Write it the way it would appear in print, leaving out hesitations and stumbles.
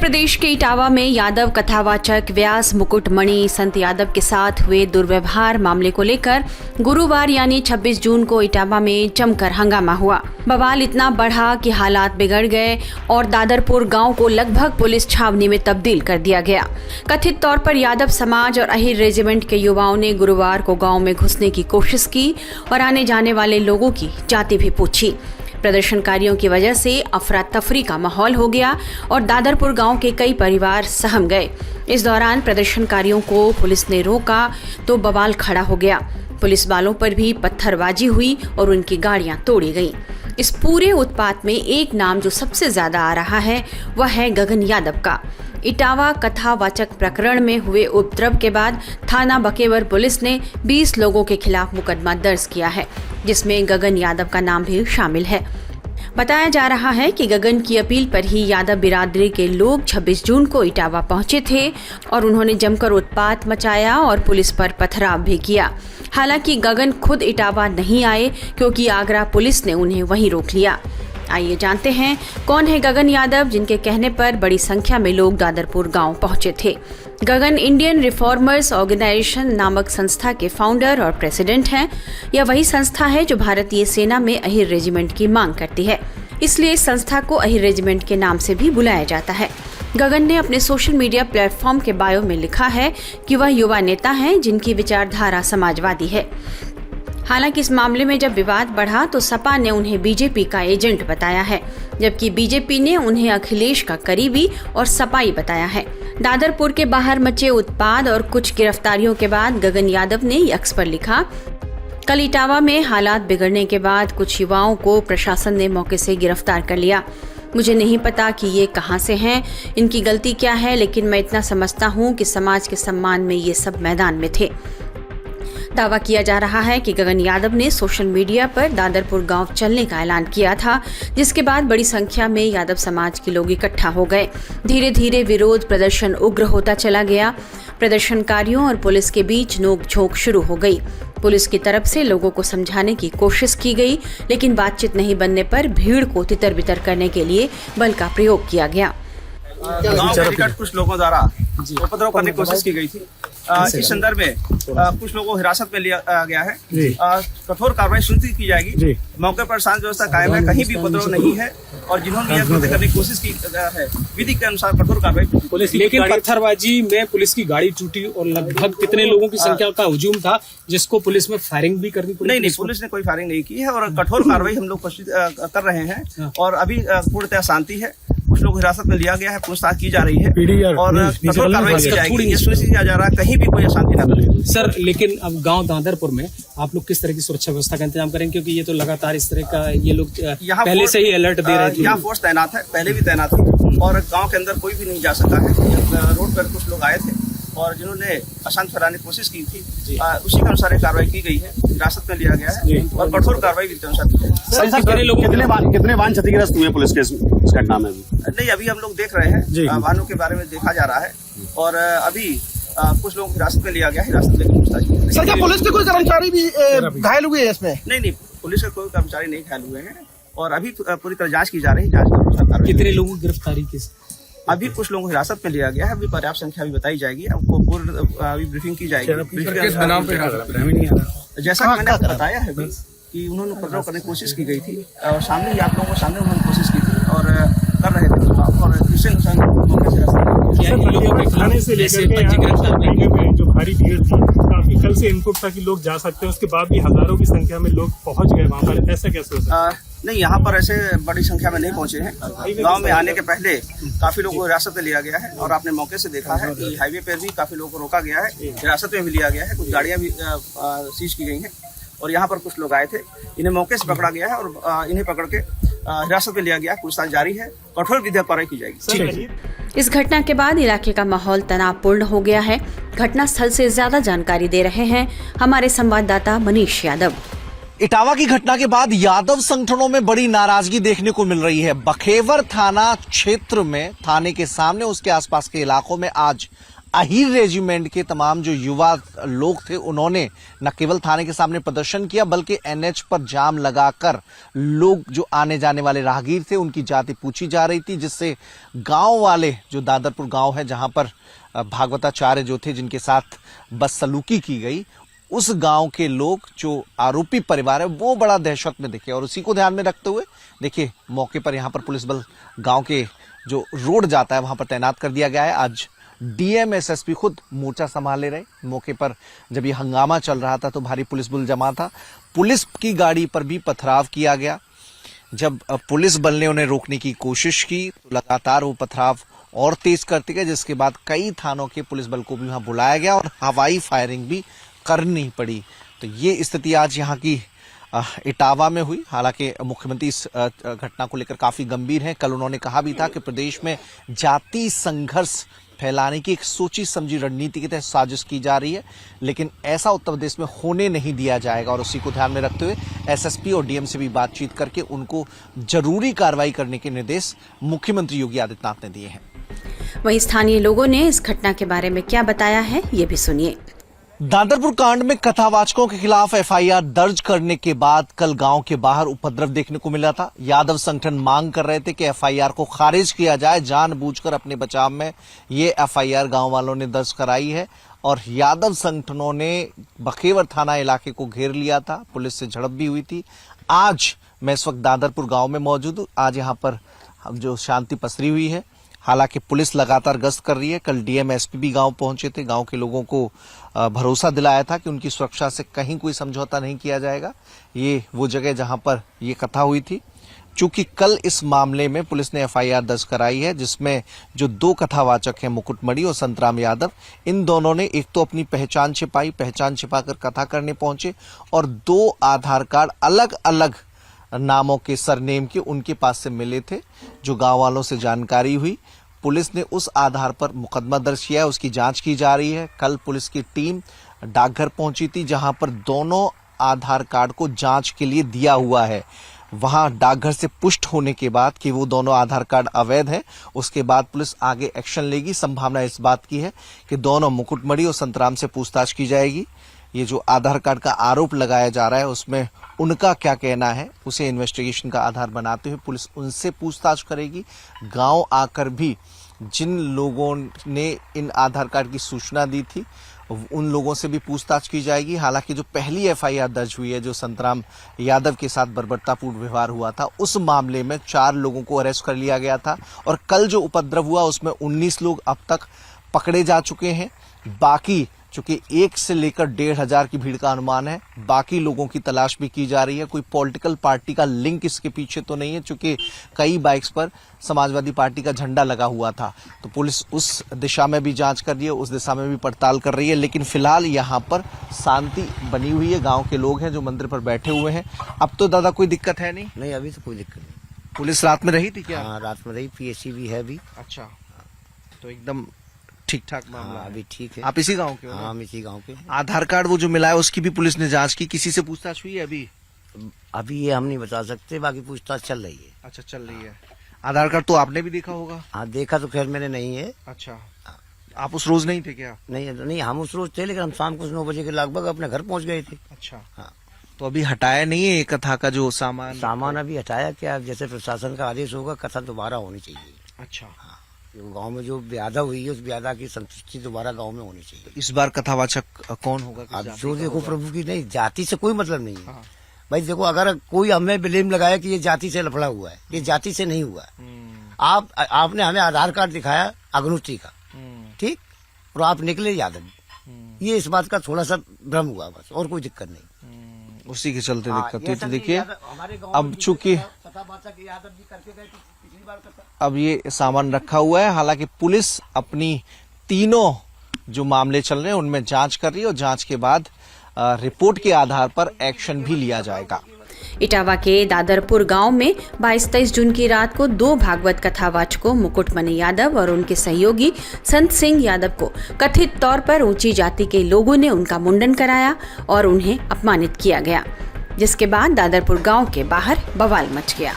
प्रदेश के इटावा में यादव कथावाचक व्यास मुकुटमणि संत यादव के साथ हुए दुर्व्यवहार मामले को लेकर गुरुवार यानी 26 जून को इटावा में जमकर हंगामा हुआ। बवाल इतना बढ़ा कि हालात बिगड़ गए और दादरपुर गांव को लगभग पुलिस छावनी में तब्दील कर दिया गया। कथित तौर पर यादव समाज और अहिर रेजिमेंट के युवाओं ने गुरुवार को गांव में घुसने की कोशिश की और आने जाने वाले लोगों की जाति भी पूछी। प्रदर्शनकारियों की वजह से अफरा तफरी का माहौल हो गया और दादरपुर गांव के कई परिवार सहम गए। इस दौरान प्रदर्शनकारियों को पुलिस ने रोका तो बवाल खड़ा हो गया। पुलिस वालों पर भी पत्थरबाजी हुई और उनकी गाड़ियां तोड़ी गईं। इस पूरे उत्पात में एक नाम जो सबसे ज्यादा आ रहा है वह है गगन यादव का। इटावा कथावाचक प्रकरण में हुए उपद्रव के बाद थाना बकेवर पुलिस ने 20 लोगों के खिलाफ मुकदमा दर्ज किया है, जिसमें गगन यादव का नाम भी शामिल है। बताया जा रहा है कि गगन की अपील पर ही यादव बिरादरी के लोग 26 जून को इटावा पहुंचे थे और उन्होंने जमकर उत्पात मचाया और पुलिस पर पथराव भी किया। हालांकि गगन खुद इटावा नहीं आए क्योंकि आगरा पुलिस ने उन्हें वहीं रोक लिया। आइए जानते हैं कौन है गगन यादव, जिनके कहने पर बड़ी संख्या में लोग दादरपुर गांव पहुंचे थे। गगन इंडियन रिफॉर्मर्स ऑर्गेनाइजेशन नामक संस्था के फाउंडर और प्रेसिडेंट हैं। यह वही संस्था है जो भारतीय सेना में अहिर रेजिमेंट की मांग करती है, इसलिए इस संस्था को अहिर रेजिमेंट के नाम से भी बुलाया जाता है। गगन ने अपने सोशल मीडिया प्लेटफॉर्म के बायो में लिखा है कि वह युवा नेता हैं जिनकी विचारधारा समाजवादी है। हालांकि इस मामले में जब विवाद बढ़ा तो सपा ने उन्हें बीजेपी का एजेंट बताया है, जबकि बीजेपी ने उन्हें अखिलेश का करीबी और सपाई बताया है। दादरपुर के बाहर मचे उत्पाद और कुछ गिरफ्तारियों के बाद गगन यादव ने एक्स पर लिखा, कल इटावा में हालात बिगड़ने के बाद कुछ युवाओं को प्रशासन ने मौके से गिरफ्तार कर लिया। मुझे नहीं पता कि ये कहां से हैं, इनकी गलती क्या है, लेकिन मैं इतना समझता हूं कि समाज के सम्मान में ये सब मैदान में थे। दावा किया जा रहा है कि गगन यादव ने सोशल मीडिया पर दादरपुर गांव चलने का ऐलान किया था, जिसके बाद बड़ी संख्या में यादव समाज के लोग इकट्ठा हो गए। धीरे धीरे विरोध प्रदर्शन उग्र होता चला गया। प्रदर्शनकारियों और पुलिस के बीच नोक-झोंक शुरू हो गई। पुलिस की तरफ से लोगों को समझाने की कोशिश की गई, लेकिन बातचीत नहीं बनने पर भीड़ को तितर-बितर करने के लिए बल का प्रयोग किया गया। गांव के निकट कुछ लोगों द्वारा उपद्रव करने की कोशिश की गई थी। इस संदर्भ में कुछ लोगों को हिरासत में लिया गया है। कठोर कार्रवाई सुनिश्चित की जाएगी। मौके पर शांति व्यवस्था कायम है, कहीं भी उपद्रव नहीं है और जिन्होंने यह कृत्य करने की कोशिश की है विधि के अनुसार कठोर कार्रवाई पुलिस। लेकिन पत्थरबाजी में पुलिस की गाड़ी टूटी और लगभग कितने लोगों की संख्या का हुजूम था जिसको पुलिस में फायरिंग भी करनी पड़ी? नहीं, पुलिस ने कोई फायरिंग नहीं की है और कठोर कार्रवाई हम लोग कर रहे हैं और अभी पूर्णतः शांति है। कुछ लोग हिरासत में लिया गया है, पूछताछ की जा रही है और कठोर कार्रवाई की जाएगी। ये सुनिश्चित किया जा रहा है कहीं भी कोई अशांति न बने। सर, लेकिन अब गांव दादरपुर में आप लोग किस तरह की सुरक्षा व्यवस्था का इंतजाम करेंगे, क्योंकि ये तो लगातार इस तरह का ये लोग पहले से ही अलर्ट दे रहे थे? यहाँ फोर्स तैनात है, पहले भी तैनात थी और गाँव के अंदर कोई भी नहीं जा सका है। रोड पर कुछ लोग आए थे और जिन्होंने अशांत फैलाने की कोशिश की थी, उसी के अनुसार कार्रवाई की गई है। हिरासत में लिया गया है और कठोर कार्रवाई विधि के अनुसार की है। कितने वाहन क्षतिग्रस्त हुए पुलिस के इस घटना में? नहीं, अभी हम लोग देख रहे हैं, वाहनों के बारे में देखा जा रहा है और अभी कुछ लोग हिरासत में लिया गया है। हिरासत में पूछताछ। सर, क्या पुलिस के कोई कर्मचारी भी घायल हुए हैं इसमें? नहीं, पुलिस के कोई कर्मचारी नहीं घायल हुए हैं और अभी पूरी तरह जाँच की जा रही है। जाँच के अनुसार कितने लोगों की गिरफ्तारी की? अभी कुछ लोगों को हिरासत में लिया गया है। अभी पर्याप्त संख्या भी बताई जाएगी, आपको पूर्ण अभी ब्रीफिंग की जाएगी। जैसा कि मैंने आपको बताया है कि उन्होंने उपद्रव करने की कोशिश की गई थी और सामने ही आप लोगों को सामने उन्होंने कोशिश की थी और कर रहे थे और इसे थाने से लेकर के जो भारी भीड़ थी, काफी कल से इनपुट था कि लोग जा सकते हैं, उसके बाद भी हजारों की संख्या में लोग पहुंच गए वहाँ पर। ऐसा कैसे हो सकता है? नहीं, यहाँ पर ऐसे बड़ी संख्या में नहीं पहुंचे हैं। गांव में आने के पहले काफी लोगों को हिरासत में लिया गया है और आपने मौके से देखा है कि हाईवे पर भी काफी लोगों को रोका गया है, हिरासत में भी लिया गया है, कुछ गाड़ियां भी सीज की गई हैं और यहाँ पर कुछ लोग आए थे, इन्हें मौके से पकड़ा गया है और इन्हें पकड़ के हिरासत में लिया गया। पूछताछ जारी है, कठोर विधिक कार्रवाई की जाएगी। इस घटना के बाद इलाके का माहौल तनावपूर्ण हो गया है। घटनास्थल से ज्यादा जानकारी दे रहे हैं हमारे संवाददाता मनीष यादव। इटावा की घटना के बाद यादव संगठनों में बड़ी नाराजगी देखने को मिल रही है। बखेवर थाना क्षेत्र में थाने के सामने उसके आसपास के इलाकों में आज अहीर रेजिमेंट के तमाम जो युवा लोग थे उन्होंने न केवल थाने के सामने प्रदर्शन किया बल्कि एनएच पर जाम लगाकर लोग जो आने जाने वाले राहगीर थे उनकी जाति पूछी जा रही थी, जिससे गांव वाले जो दादरपुर गांव है जहां पर भागवताचार्य जो थे जिनके साथ बदसलूकी की गई, उस गांव के लोग जो आरोपी परिवार है वो बड़ा दहशत में दिखे। और उसी को ध्यान में रखते हुए देखिए मौके पर यहां पर पुलिस बल गांव के जो रोड जाता है वहां पर तैनात कर दिया गया है। आज डीएम एसएसपी खुद मोर्चा संभाले रहे। मौके पर जब ये हंगामा चल रहा था तो भारी पुलिस बल जमा था। पुलिस की गाड़ी पर भी पथराव किया गया। जब पुलिस बल ने उन्हें रोकने की कोशिश की तो लगातार वो पथराव और तेज करते गए, जिसके बाद कई थानों के पुलिस बल को भी वहां बुलाया गया और हवाई फायरिंग भी करनी पड़ी। तो ये स्थिति आज यहाँ की इटावा में हुई। हालांकि मुख्यमंत्री इस घटना को लेकर काफी गंभीर हैं। कल उन्होंने कहा भी था कि प्रदेश में जाति संघर्ष फैलाने की एक सोची समझी रणनीति के तहत साजिश की जा रही है, लेकिन ऐसा उत्तर प्रदेश में होने नहीं दिया जाएगा। और उसी को ध्यान में रखते हुए एसएसपी और डीएम से भी बातचीत करके उनको जरूरी कार्रवाई करने के निर्देश मुख्यमंत्री योगी आदित्यनाथ ने दिए हैं। वहीं स्थानीय लोगों ने इस घटना के बारे में क्या बताया है, ये भी सुनिए। दादरपुर कांड में कथावाचकों के खिलाफ एफआईआर दर्ज करने के बाद कल गांव के बाहर उपद्रव देखने को मिला था। यादव संगठन मांग कर रहे थे कि एफआईआर को खारिज किया जाए। जानबूझकर अपने बचाव में ये एफआईआर गांव वालों ने दर्ज कराई है और यादव संगठनों ने बखेवर थाना इलाके को घेर लिया था। पुलिस से झड़प भी हुई थी। आज मैं इस वक्त दादरपुर गांव में मौजूद हूं। आज यहां पर जो शांति पसरी हुई है, हालांकि पुलिस लगातार गश्त कर रही है। कल डीएम एसपी भी गांव पहुंचे थे, गांव के लोगों को भरोसा दिलाया था कि उनकी सुरक्षा से कहीं कोई समझौता नहीं किया जाएगा। ये वो जगह जहां पर ये कथा हुई थी। चूंकि कल इस मामले में पुलिस ने एफआईआर दर्ज कराई है, जिसमें जो दो कथावाचक हैं मुकुटमणि और संतराम यादव, इन दोनों ने एक तो अपनी पहचान छिपाकर कथा करने पहुंचे और 2 आधार कार्ड अलग अलग नामों के सरनेम के उनके पास से मिले थे। जो गांव वालों से जानकारी हुई, पुलिस ने उस आधार पर मुकदमा दर्ज किया है, उसकी जांच की जा रही है। कल पुलिस की टीम डाकघर पहुंची थी जहां पर दोनों आधार कार्ड को जांच के लिए दिया हुआ है। वहां डाकघर से पुष्ट होने के बाद कि वो दोनों आधार कार्ड अवैध हैं, उसके बाद पुलिस आगे एक्शन लेगी। संभावना इस बात की है कि दोनों मुकुटमणि और संतराम से पूछताछ की जाएगी। ये जो आधार कार्ड का आरोप लगाया जा रहा है उसमें उनका क्या कहना है, उसे इन्वेस्टिगेशन का आधार बनाते हुए पुलिस उनसे पूछताछ करेगी। गांव आकर भी जिन लोगों ने इन आधार कार्ड की सूचना दी थी उन लोगों से भी पूछताछ की जाएगी। हालांकि जो पहली एफआईआर दर्ज हुई है, जो संतराम यादव के साथ बर्बरतापूर्ण व्यवहार हुआ था, उस मामले में 4 लोगों को अरेस्ट कर लिया गया था और कल जो उपद्रव हुआ उसमें 19 लोग अब तक पकड़े जा चुके हैं। बाकी चूंकि 1 से लेकर 1,500 की भीड़ का अनुमान है, बाकी लोगों की तलाश भी की जा रही है। कोई पॉलिटिकल पार्टी का लिंक इसके पीछे तो नहीं है, चूंकि कई बाइक्स पर समाजवादी पार्टी का झंडा लगा हुआ था। तो पुलिस उस दिशा में भी जांच कर रही है, उस दिशा में भी पड़ताल कर रही है। लेकिन फिलहाल यहाँ पर शांति बनी हुई है। गांव के लोग हैं जो मंदिर पर बैठे हुए हैं। अब तो दादा कोई दिक्कत है नहीं? नहीं, अभी तो कोई दिक्कत नहीं। पुलिस रात में रही थी क्या? हाँ, रात में रही। पीएससी भी है अभी। अच्छा, तो एकदम ठीक ठाक मामला। हाँ, अभी ठीक है। आप इसी गांव के हो? हाँ, हम इसी गांव के। आधार कार्ड वो जो मिला है उसकी भी पुलिस ने जांच की, किसी से पूछताछ हुई है अभी ये हम नहीं बता सकते, बाकी पूछताछ चल रही है। अच्छा, चल रही है। आधार कार्ड तो आपने भी देखा होगा? हाँ, देखा तो खैर मैंने नहीं है। अच्छा, आप उस रोज नहीं थे क्या? नहीं, हम उस रोज थे, लेकिन हम शाम को 9 बजे के लगभग अपने घर पहुंच गए थे। अच्छा, हाँ। तो अभी हटाया नहीं है कथा का जो सामान अभी हटाया क्या? जैसे प्रशासन का आदेश होगा कथा दोबारा होनी चाहिए। अच्छा, हाँ, गांव में जो व्याधा हुई है उस व्याधा की संतुष्टि दोबारा गांव में होनी चाहिए। इस बार कथावाचक कौन होगा? अब जो देखो प्रभु की, नहीं जाति से कोई मतलब नहीं है। हाँ। भाई देखो, अगर कोई हमें ब्लेम लगाया कि ये जाति से लफड़ा हुआ है, ये जाति से नहीं हुआ है। आपने हमें आधार कार्ड दिखाया अग्नुष्ठी का, ठीक, और आप निकले यादव। ये इस बात का थोड़ा सा भ्रम हुआ, बस, और कोई दिक्कत नहीं। उसी के चलते दिक्कत हुई। तो देखिए, अब चूंकि अब ये सामान रखा हुआ है, हालांकि पुलिस अपनी तीनों जो मामले चल रहे हैं उनमें जांच कर रही है और जांच के बाद रिपोर्ट के आधार पर एक्शन भी लिया जाएगा। इटावा के दादरपुर गांव में 22-23 जून की रात को 2 भागवत कथावाचकों मुकुटमणि यादव और उनके सहयोगी संत सिंह यादव को कथित तौर पर ऊंची जाति के लोगों ने उनका मुंडन कराया और उन्हें अपमानित किया गया, जिसके बाद दादरपुर गांव के बाहर बवाल मच गया।